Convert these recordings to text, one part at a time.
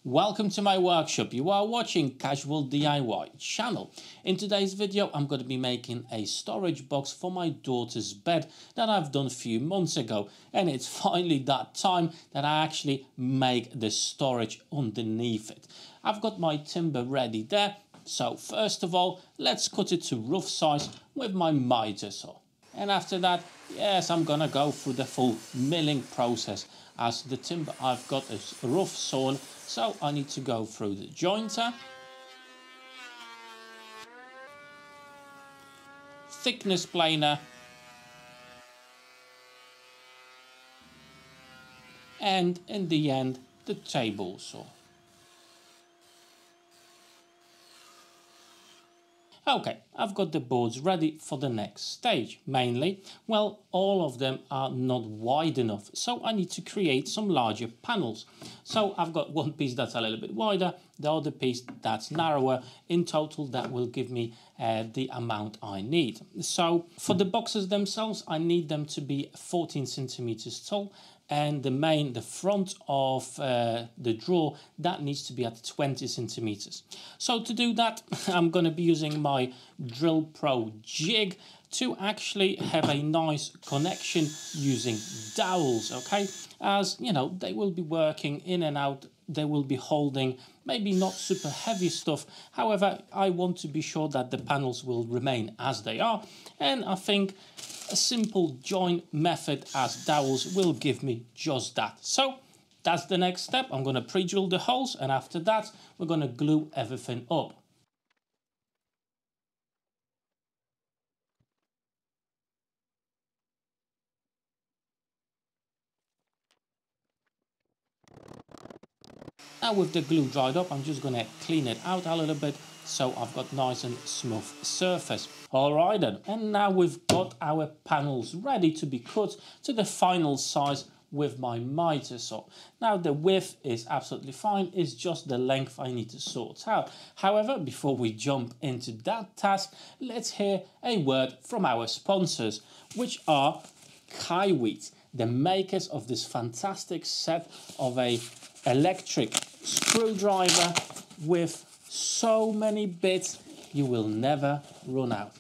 Welcome to my workshop. You are watching Casual DIY channel. In today's video I'm going to be making a storage box for my daughter's bed that I've done a few months ago, and it's finally that time that I actually make the storage underneath it. I've got my timber ready there, so first of all let's cut it to rough size with my miter saw. And after that, yes, I'm gonna go through the full milling process, as the timber I've got is rough sawn, so I need to go through the jointer, thickness planer, and in the end the table saw. Okay, I've got the boards ready for the next stage. Mainly, well, all of them are not wide enough, so I need to create some larger panels. So I've got one piece that's a little bit wider, the other piece that's narrower. In total, that will give me the amount I need. So for the boxes themselves, I need them to be 14 centimeters tall, and the front of the drawer, that needs to be at 20 centimeters. So to do that, I'm going to be using my Drill Pro jig to actually have a nice connection using dowels, okay? As you know, they will be working in and out, they will be holding maybe not super heavy stuff. However, I want to be sure that the panels will remain as they are, and I think a simple join method as dowels will give me just that. So that's the next step. I'm going to pre-drill the holes, and after that we're going to glue everything up. Now with the glue dried up, I'm just going to clean it out a little bit so I've got nice and smooth surface. Alright then, and now we've got our panels ready to be cut to the final size with my miter saw. Now the width is absolutely fine, it's just the length I need to sort out. However, before we jump into that task, let's hear a word from our sponsors, which are Kaiweets, the makers of this fantastic set of a electric screwdriver with so many bits you will never run out.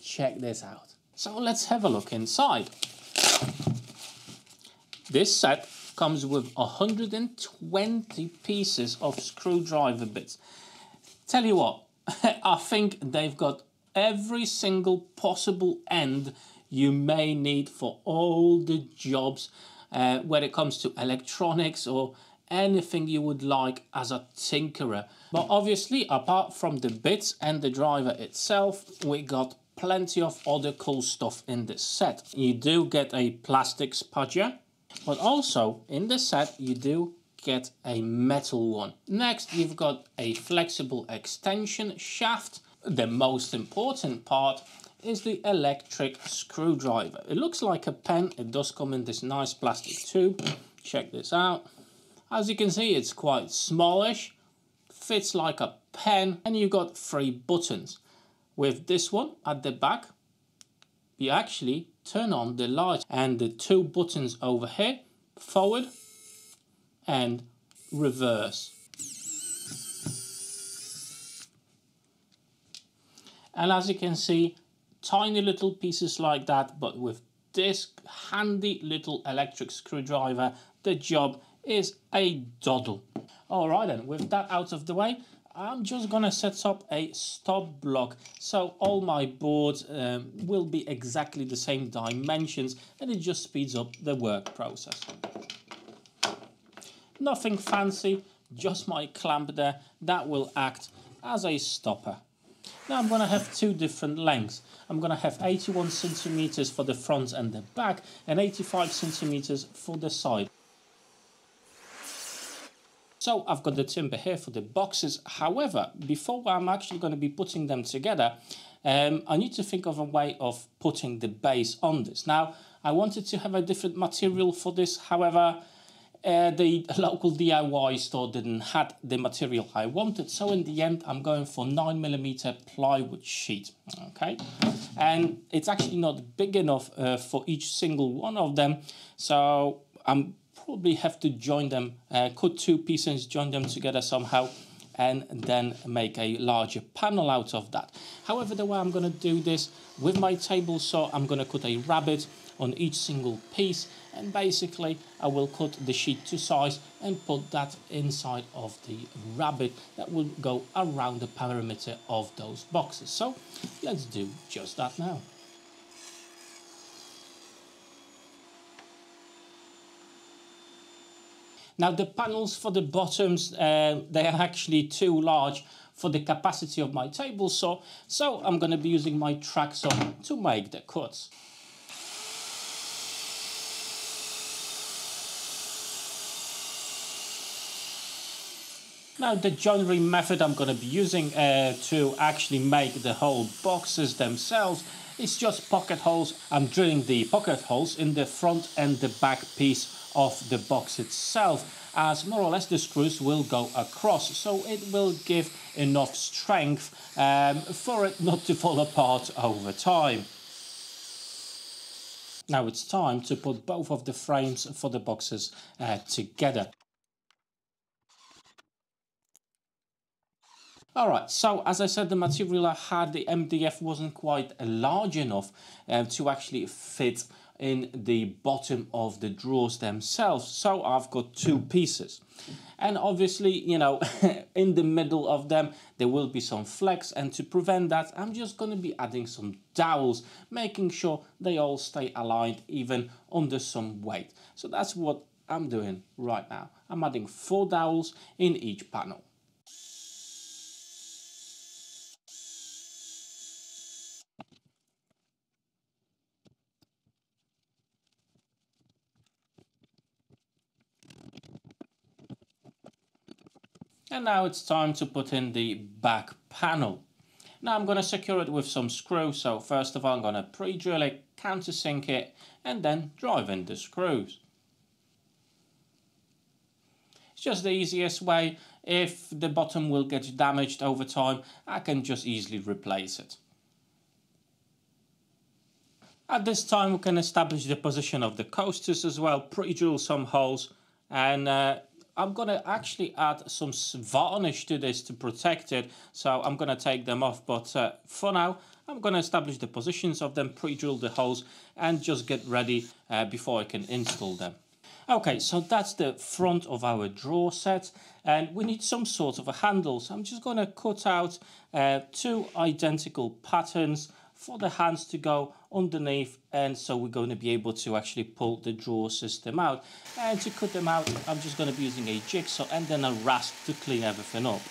Check this out. So let's have a look inside. This set comes with 120 pieces of screwdriver bits. Tell you what, I think they've got every single possible end you may need for all the jobs when it comes to electronics or anything you would like as a tinkerer. But obviously, apart from the bits and the driver itself, we got plenty of other cool stuff in this set. You do get a plastic spudger, but also in the set you do get a metal one. Next, you've got a flexible extension shaft. The most important part is the electric screwdriver. It looks like a pen. It does come in this nice plastic tube. Check this out. As you can see, it's quite smallish, fits like a pen, and you've got 3 buttons. With this one at the back, you actually turn on the light, and the 2 buttons over here, forward and reverse. And as you can see, tiny little pieces like that, but with this handy little electric screwdriver, the job is a doddle. Alright then, with that out of the way, I'm just gonna set up a stop block so all my boards will be exactly the same dimensions, and it just speeds up the work process. Nothing fancy, just my clamp there that will act as a stopper. Now I'm gonna have 2 different lengths. I'm gonna have 81 centimeters for the front and the back, and 85 centimeters for the side. So I've got the timber here for the boxes. However, before I'm actually going to be putting them together, I need to think of a way of putting the base on this. Now, I wanted to have a different material for this. However, the local DIY store didn't have the material I wanted. So in the end, I'm going for 9mm plywood sheet. Okay, and it's actually not big enough for each single one of them. So I'm probably have to join them, cut two pieces, join them together somehow, and then make a larger panel out of that. However, the way I'm going to do this with my table saw, I'm going to cut a rabbet on each single piece, and basically I will cut the sheet to size and put that inside of the rabbet that will go around the perimeter of those boxes. So let's do just that now. Now the panels for the bottoms, they are actually too large for the capacity of my table saw, so I'm going to be using my track saw to make the cuts. Now the joinery method I'm going to be using to actually make the whole boxes themselves is just pocket holes. I'm drilling the pocket holes in the front and the back piece of the box itself, as more or less the screws will go across, so it will give enough strength for it not to fall apart over time. Now it's time to put both of the frames for the boxes together. Alright, so as I said, the material I had, the MDF, wasn't quite large enough to actually fit in the bottom of the drawers themselves, so I've got two pieces. And obviously, you know, in the middle of them there will be some flex, and to prevent that I'm just going to be adding some dowels, making sure they all stay aligned even under some weight. So that's what I'm doing right now. I'm adding 4 dowels in each panel. And now it's time to put in the back panel. Now I'm going to secure it with some screws. So first of all I'm going to pre-drill it, countersink it, and then drive in the screws. It's just the easiest way. If the bottom will get damaged over time, I can just easily replace it. At this time we can establish the position of the coasters as well, pre-drill some holes, and I'm going to actually add some varnish to this to protect it, so I'm going to take them off, but for now I'm going to establish the positions of them, pre-drill the holes, and just get ready before I can install them. Okay, so that's the front of our drawer set, and we need some sort of a handle, so I'm just going to cut out 2 identical patterns for the hands to go underneath, and so we're going to be able to actually pull the drawer system out. And to cut them out I'm just going to be using a jigsaw and then a rasp to clean everything up.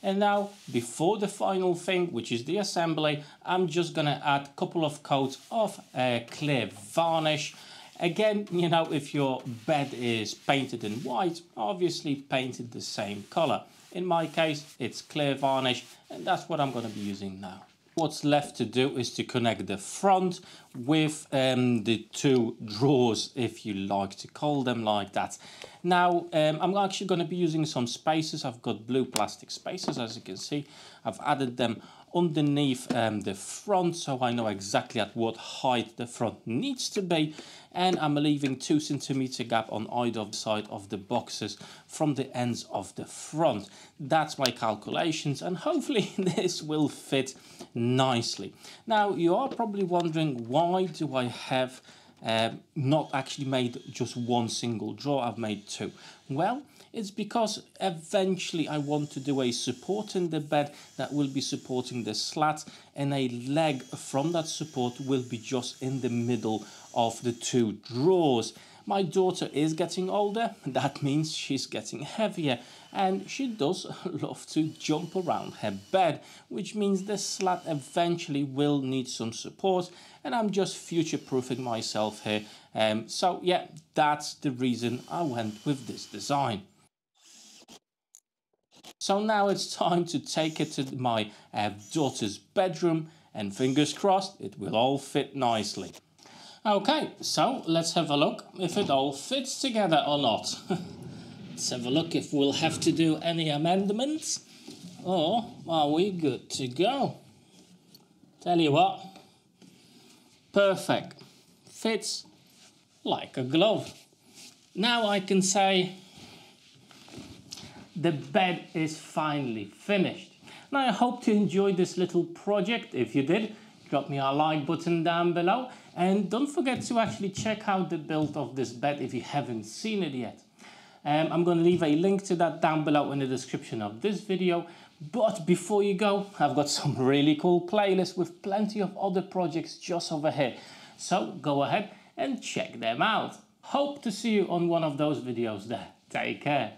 And now, before the final thing, which is the assembly, I'm just going to add a couple of coats of clear varnish. Again, you know, if your bed is painted in white, obviously paint it the same color. In my case, it's clear varnish, and that's what I'm going to be using now. What's left to do is to connect the front with the 2 drawers, if you like to call them like that. Now I'm actually going to be using some spacers. I've got blue plastic spacers, as you can see. I've added them underneath the front, so I know exactly at what height the front needs to be, and I'm leaving 2 centimeter gap on either side of the boxes from the ends of the front. That's my calculations, and hopefully this will fit nicely. Now you are probably wondering, why do I have not actually made just 1 single drawer? I've made 2. Well, it's because eventually I want to do a support in the bed that will be supporting the slat, and a leg from that support will be just in the middle of the 2 drawers. My daughter is getting older, that means she's getting heavier, and she does love to jump around her bed, which means the slat eventually will need some support, and I'm just future-proofing myself here. So yeah, that's the reason I went with this design. So now it's time to take it to my daughter's bedroom, and fingers crossed it will all fit nicely. Okay, so let's have a look if it all fits together or not. Let's have a look if we'll have to do any amendments, or are we good to go? Tell you what, perfect, fits like a glove. Now I can say the bed is finally finished. Now I hope you enjoyed this little project. If you did, drop me a like button down below, and don't forget to actually check out the build of this bed if you haven't seen it yet. I'm going to leave a link to that down below in the description of this video. But before you go, I've got some really cool playlists with plenty of other projects just over here. So go ahead and check them out. Hope to see you on one of those videos there. Take care.